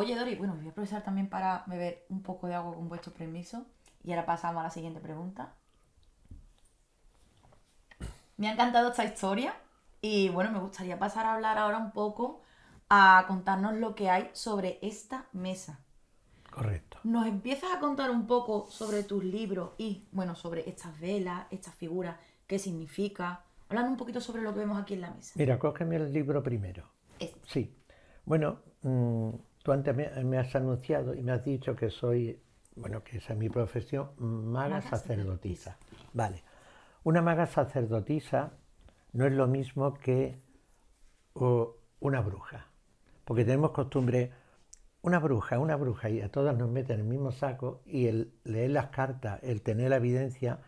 Oye, Dori, bueno, voy a aprovechar también para beber un poco de agua con vuestro permiso. Y ahora pasamos a la siguiente pregunta. Me ha encantado esta historia y bueno, me gustaría pasar a hablar ahora un poco a contarnos lo que hay sobre esta mesa. Correcto. ¿Nos empiezas a contar un poco sobre tus libros y, bueno, sobre estas velas, estas figuras, qué significa? Hablando un poquito sobre lo que vemos aquí en la mesa. Mira, cógeme el libro primero. Este. Sí. Bueno, tú antes me has anunciado y me has dicho que soy, bueno, que esa es mi profesión, maga Maga sacerdotisa. sacerdotisa. Vale. Una maga sacerdotisa no es lo mismo que una bruja. Porque tenemos costumbre, una bruja, y a todas nos meten en el mismo saco, y el leer las cartas, el tener la evidencia,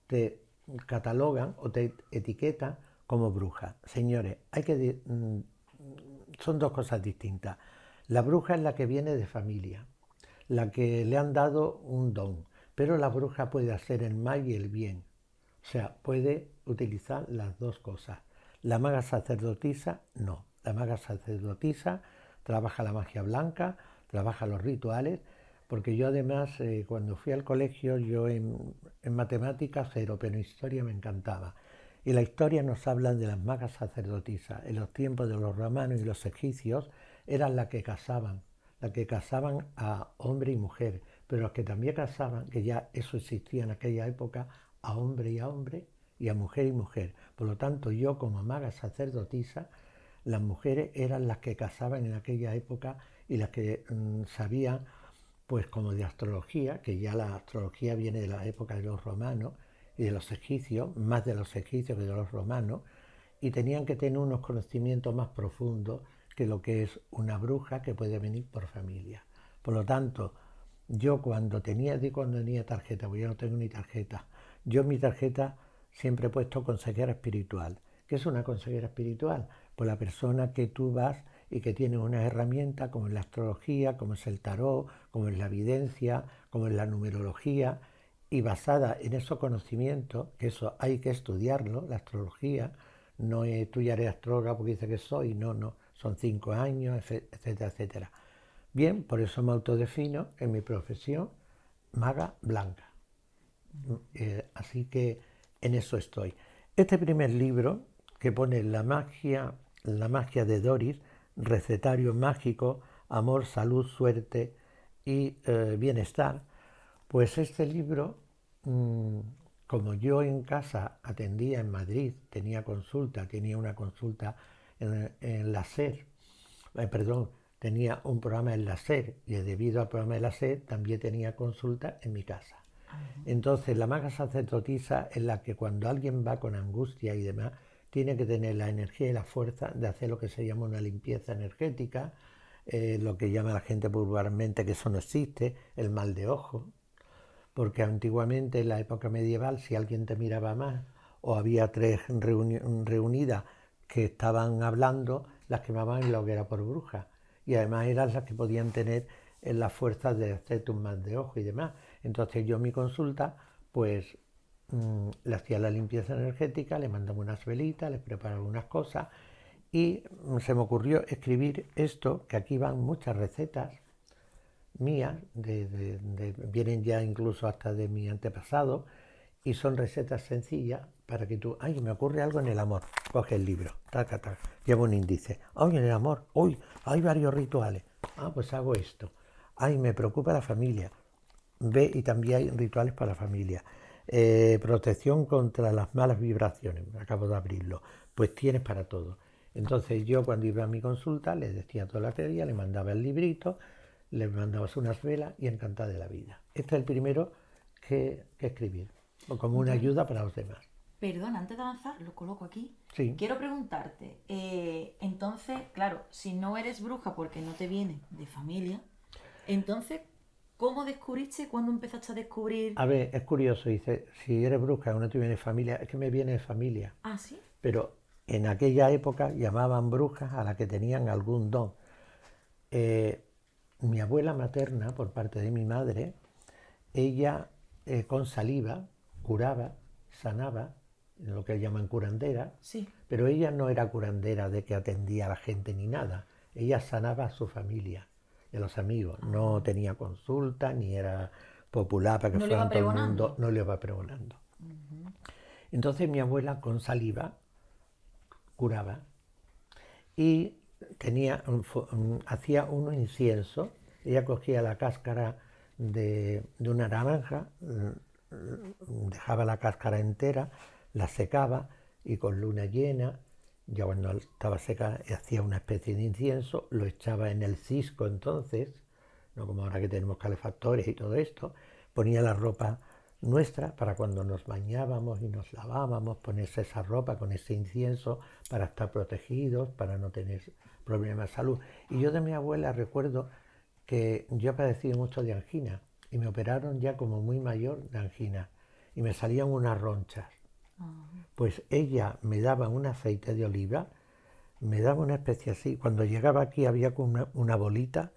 te catalogan o te etiquetan como bruja. Señores, son dos cosas distintas. La bruja es la que viene de familia, la que le han dado un don, pero la bruja puede hacer el mal y el bien. O sea, puede utilizar las dos cosas. La maga sacerdotisa no. La maga sacerdotisa trabaja la magia blanca, trabaja los rituales, porque yo además cuando fui al colegio yo en matemáticas cero, pero en historia me encantaba. Y la historia nos habla de las magas sacerdotisas. En los tiempos de los romanos y los egipcios eran las que casaban a hombre y mujer, pero las que también casaban, que ya eso existía en aquella época, a hombre y a mujer y mujer. Por lo tanto, yo como maga sacerdotisa, las mujeres eran las que casaban en aquella época y las que sabían, pues como de astrología, que ya la astrología viene de la época de los romanos y de los egipcios, más de los egipcios que de los romanos, y tenían que tener unos conocimientos más profundos que lo que es una bruja que puede venir por familia. Por lo tanto, yo cuando tenía tarjeta, porque yo no tengo ni tarjeta, yo en mi tarjeta siempre he puesto consejera espiritual. ¿Qué es una consejera espiritual? Pues la persona que tú vas y que tiene una herramienta como es la astrología, como es el tarot, como es la evidencia, como es la numerología, y basada en esos conocimientos, que eso hay que estudiarlo, la astrología, no es tú ya eres astróloga porque dice que soy, no, no, son 5 años, etcétera, etcétera. Bien, por eso me autodefino en mi profesión maga blanca. Así que en eso estoy. Este primer libro que pone la magia de Doris, recetario mágico, amor, salud, suerte y bienestar, pues este libro, mmm, como yo en casa atendía en Madrid, tenía una consulta en la SER, perdón, tenía un programa en la SER y debido al programa de la SER también tenía consulta en mi casa. Entonces la maga sacerdotisa es la que cuando alguien va con angustia y demás, tiene que tener la energía y la fuerza de hacer lo que se llama una limpieza energética, lo que llama la gente vulgarmente que eso no existe, el mal de ojo, porque antiguamente en la época medieval si alguien te miraba más o había tres reunidas que estaban hablando, las quemaban en la hoguera por brujas y además eran las que podían tener las fuerzas de hacerte un mal de ojo y demás. Entonces yo en mi consulta pues le hacía la limpieza energética, le mandaba unas velitas, les preparaba unas cosas y se me ocurrió escribir esto, que aquí van muchas recetas mías, vienen ya incluso hasta de mi antepasado, y son recetas sencillas para que tú, ay, me ocurre algo en el amor, coge el libro, taca, taca, lleva un índice, ay, en el amor, uy, hay varios rituales, ah, pues hago esto, ay, me preocupa la familia, ve y también hay rituales para la familia, protección contra las malas vibraciones, acabo de abrirlo, pues tienes para todo. Entonces yo cuando iba a mi consulta le decía toda la teoría, le mandaba el librito, le mandabas unas velas y encantada de la vida. Este es el primero que escribir, como una Dori, ayuda para los demás. perdón, antes de avanzar, lo coloco aquí. Sí. Quiero preguntarte, entonces, claro, si no eres bruja porque no te viene de familia, entonces, ¿cómo descubriste? ¿Cuándo empezaste a descubrir? A ver, es curioso, dice, si eres bruja o no te viene familia, es que me viene de familia. Ah, sí. Pero en aquella época llamaban brujas a las que tenían algún don. Eh, Mi abuela materna, por parte de mi madre, ella con saliva curaba, sanaba, lo que llaman curandera, Sí. pero ella no era curandera de que atendía a la gente ni nada, ella sanaba a su familia. y a los amigos. No tenía consulta, ni era popular para que No le iba fueran todo el pregonando. mundo, no le iba pregonando. Entonces mi abuela con saliva curaba y hacía un incienso. Ella cogía la cáscara de una naranja, dejaba la cáscara entera, la secaba y con luna llena, ya cuando estaba seca, hacía una especie de incienso, lo echaba en el cisco entonces, no como ahora que tenemos calefactores y todo esto, ponía la ropa nuestra para cuando nos bañábamos y nos lavábamos, ponerse esa ropa con ese incienso para estar protegidos, para no tener problemas de salud. Y yo de mi abuela recuerdo que yo padecí mucho de angina y me operaron ya como muy mayor de angina y me salían unas ronchas. Pues ella me daba un aceite de oliva, me daba una especie así, cuando llegaba aquí había como una bolita,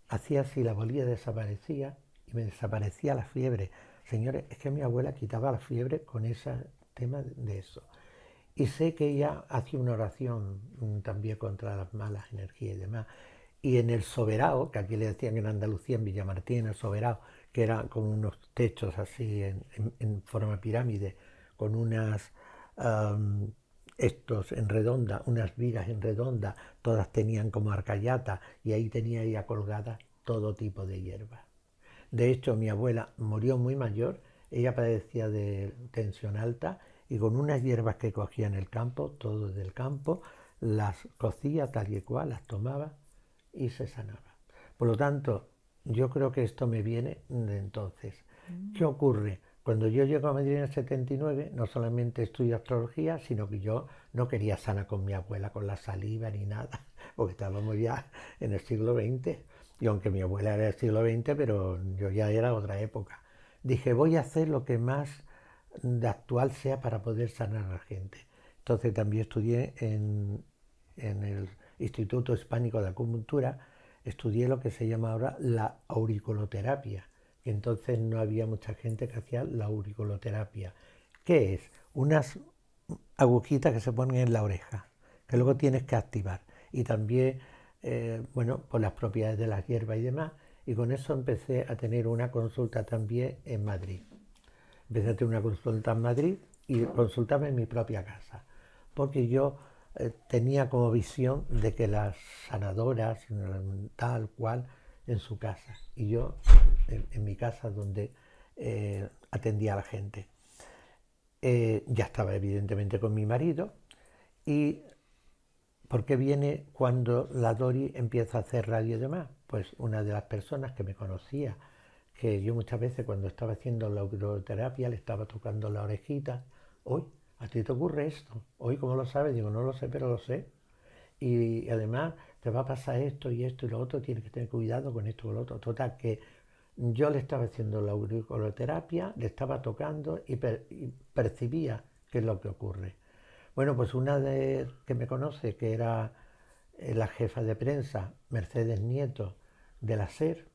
hacía así, la bolilla desaparecía y me desaparecía la fiebre. Señores, es que mi abuela quitaba la fiebre con ese tema de eso. Y sé que ella hacía una oración también contra las malas energías y demás. Y en el soberao, que aquí le decían en Andalucía, en Villamartín, el soberao, que era con unos techos así en forma pirámide, con unas estos en redonda, unas vigas en redonda, todas tenían como arcayata y ahí tenía ella colgada todo tipo de hierbas. De hecho, mi abuela murió muy mayor, ella padecía de tensión alta y con unas hierbas que cogía en el campo, todo del campo, las cocía tal y cual, las tomaba y se sanaba. Por lo tanto, yo creo que esto me viene de entonces. ¿Qué ocurre? Cuando yo llego a Madrid en el 79, no solamente estudio astrología, sino que yo no quería sanar con mi abuela, con la saliva ni nada, porque estábamos ya en el siglo XX. Y aunque mi abuela era del siglo XX, pero yo ya era otra época. Dije, voy a hacer lo que más de actual sea para poder sanar a la gente. Entonces también estudié en el Instituto Hispánico de Acupuntura, estudié lo que se llama ahora la auriculoterapia. Entonces no había mucha gente que hacía la auriculoterapia. ¿Qué es? Unas agujitas que se ponen en la oreja, que luego tienes que activar. Y también, bueno, por las propiedades de las hierbas y demás. Y con eso empecé a tener una consulta también en Madrid. Empecé a tener una consulta en Madrid y consultaba en mi propia casa. Porque yo tenía como visión de que las sanadoras, tal cual, en su casa. Y yo en mi casa donde atendía a la gente. Ya estaba evidentemente con mi marido. ¿Y por qué viene cuando la Dori empieza a hacer radio y demás? Pues una de las personas que me conocía, que yo muchas veces cuando estaba haciendo la auriculoterapia le estaba tocando la orejita. Hoy, ¿a ti te ocurre esto? Hoy, ¿cómo lo sabes? Digo, no lo sé, pero lo sé. Y además te va a pasar esto y esto y lo otro, tienes que tener cuidado con esto y con lo otro. Total, que yo le estaba haciendo la auriculoterapia, le estaba tocando y percibía qué es lo que ocurre. Bueno, pues una de que me conoce, que era la jefa de prensa, Mercedes Nieto, de la SER,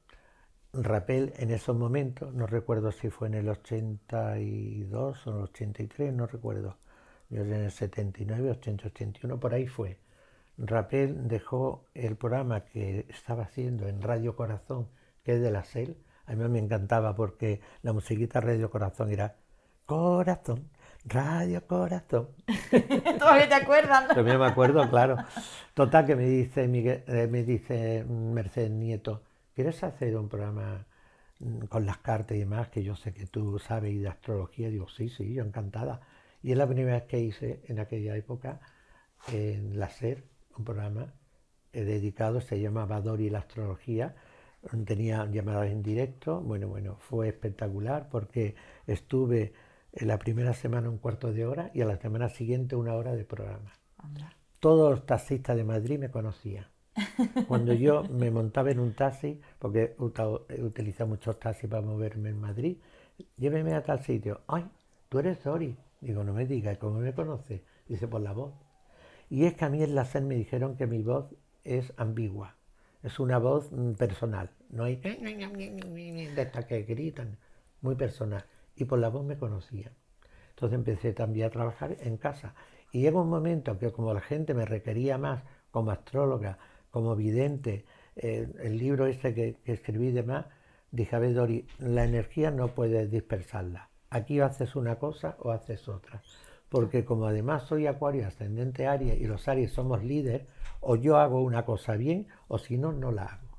Rapel en esos momentos, no recuerdo si fue en el 82 o en el 83, no recuerdo, yo en el 79, 80, 81, por ahí fue. Rapel dejó el programa que estaba haciendo en Radio Corazón, que es de la SER. A mí me encantaba porque la musiquita Radio Corazón era Corazón, Radio Corazón. ¿Todavía te acuerdas? También me acuerdo, claro. Total, que me dice Mercedes Nieto, ¿quieres hacer un programa con las cartas y demás, que yo sé que tú sabes y de astrología? Digo, sí, sí, yo encantada. Y es la primera vez que hice en aquella época en la SER un programa dedicado, se llamaba Dori y la astrología, tenía llamadas en directo, bueno, fue espectacular porque estuve en la primera semana un cuarto de hora y a la semana siguiente una hora de programa. Anda. Todos los taxistas de Madrid me conocían. Cuando yo me montaba en un taxi, porque he utilizado muchos taxis para moverme en Madrid, lléveme a tal sitio. ¡Ay, tú eres Dori! Digo, no me digas, ¿cómo me conoces? Dice, por la voz. Y es que a mí en la SER me dijeron que mi voz es ambigua, es una voz personal, no hay de estas que gritan, muy personal. Y por la voz me conocía. Entonces empecé también a trabajar en casa. Y llega un momento que como la gente me requería más como astróloga, como vidente, el libro este que escribí y demás, dije, a ver, Dori, la energía no puedes dispersarla. Aquí haces una cosa o haces otra. Porque como además soy Acuario ascendente Aries y los Aries somos líderes, o yo hago una cosa bien o si no, no la hago.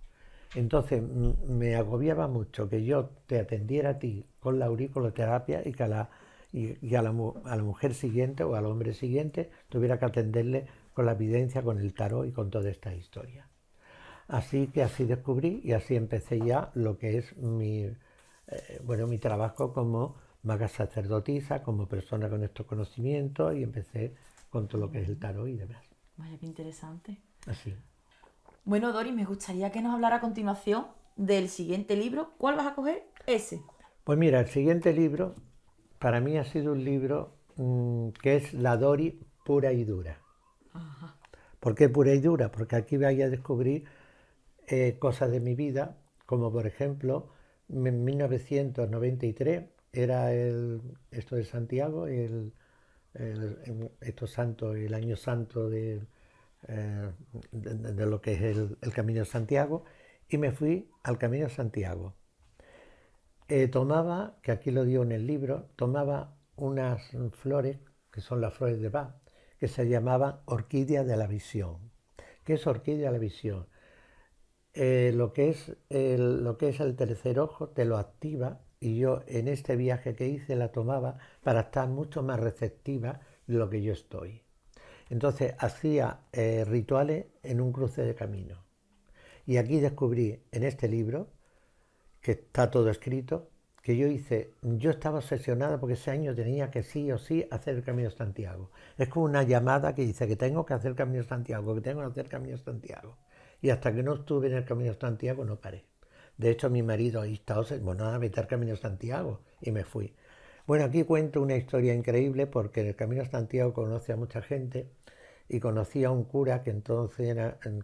Entonces me agobiaba mucho que yo te atendiera a ti con la auriculoterapia y que a la mujer siguiente o al hombre siguiente tuviera que atenderle con la evidencia, con el tarot y con toda esta historia. Así que así descubrí y así empecé ya lo que es mi trabajo como maga sacerdotisa, como persona con estos conocimientos y empecé con todo lo que es el tarot y demás. Vaya, qué interesante. Así. Bueno, Dori, me gustaría que nos hablara a continuación del siguiente libro. ¿Cuál vas a coger? Ese. Pues mira, el siguiente libro para mí ha sido un libro que es La Dori pura y dura. Ajá. ¿Por qué pura y dura? Porque aquí vais a descubrir cosas de mi vida, como por ejemplo, en 1993 era esto de Santiago, el año santo de lo que es el Camino de Santiago, y me fui al Camino de Santiago. Tomaba, que aquí lo dio en el libro, tomaba unas flores, que son las flores de Bach, que se llamaban orquídea de la visión. ¿Qué es orquídea de la visión? Lo que es el tercer ojo te lo activa y yo en este viaje que hice la tomaba para estar mucho más receptiva de lo que yo estoy. Entonces hacía rituales en un cruce de camino. Y aquí descubrí en este libro, que está todo escrito, que yo estaba obsesionada porque ese año tenía que sí o sí hacer el Camino de Santiago. Es como una llamada que dice que tengo que hacer el Camino de Santiago, que tengo que hacer el Camino de Santiago. Y hasta que no estuve en el Camino de Santiago no paré. De hecho, mi marido ahí está, bueno, a meter Camino de Santiago y me fui. Bueno, aquí cuento una historia increíble porque en el Camino de Santiago conoce a mucha gente y conocí a un cura que entonces,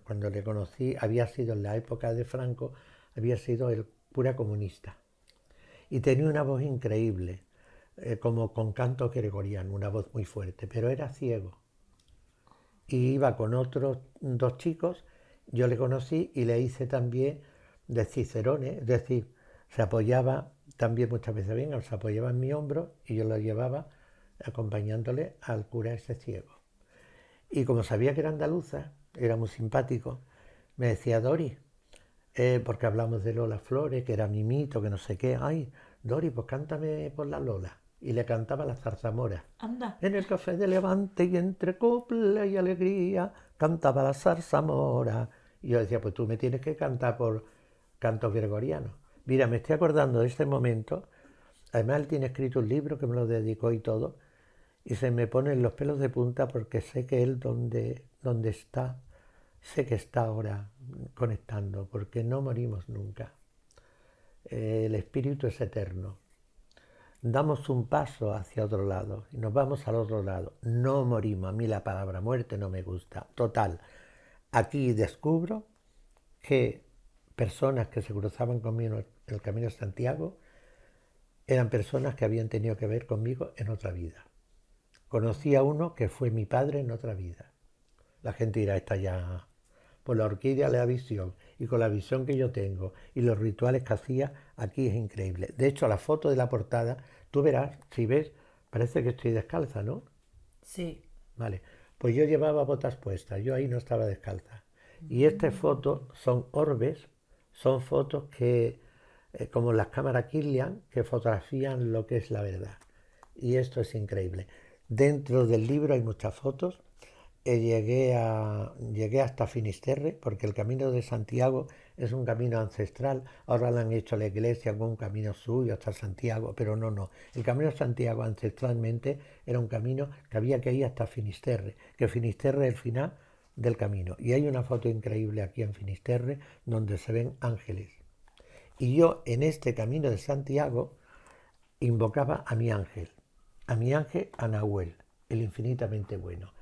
cuando le conocí, había sido en la época de Franco, había sido el cura comunista. Y tenía una voz increíble, como con canto gregoriano, una voz muy fuerte, pero era ciego. Y iba con otros dos chicos, yo le conocí y le hice también de cicerone, es decir, se apoyaba también muchas veces bien, se apoyaba en mi hombro y yo lo llevaba acompañándole al cura ese ciego. Y como sabía que era andaluza, era muy simpático, me decía, Dori, porque hablamos de Lola Flores, que era mi mito, que no sé qué, ay, Dori, pues cántame por la Lola. Y le cantaba la zarzamora. Anda. En el café de Levante y entre copla y alegría cantaba la zarzamora. Y yo decía, pues tú me tienes que cantar por canto gregoriano. Mira, me estoy acordando de este momento. Además, él tiene escrito un libro que me lo dedicó y todo. Y se me ponen los pelos de punta porque sé que él donde está, sé que está ahora conectando, porque no morimos nunca. El espíritu es eterno. Damos un paso hacia otro lado y nos vamos al otro lado. No morimos. A mí la palabra muerte no me gusta. Total. Aquí descubro que personas que se cruzaban conmigo en el Camino de Santiago eran personas que habían tenido que ver conmigo en otra vida. Conocí a uno que fue mi padre en otra vida. La gente dirá, esta ya... Por la orquídea le da visión y con la visión que yo tengo y los rituales que hacía, aquí es increíble. De hecho, la foto de la portada, tú verás, si ves, parece que estoy descalza, ¿no? Sí. Vale, pues yo llevaba botas puestas, yo ahí no estaba descalza. Y estas fotos son orbes, son fotos que, como las cámaras Kirlian, que fotografían lo que es la verdad. Y esto es increíble. Dentro del libro hay muchas fotos. Llegué hasta Finisterre, porque el Camino de Santiago es un camino ancestral. Ahora le han hecho la iglesia con un camino suyo hasta Santiago, pero no. El Camino de Santiago ancestralmente era un camino que había que ir hasta Finisterre, que Finisterre es el final del camino. Y hay una foto increíble aquí en Finisterre donde se ven ángeles. Y yo en este Camino de Santiago invocaba a mi ángel, a Nahuel, el infinitamente bueno.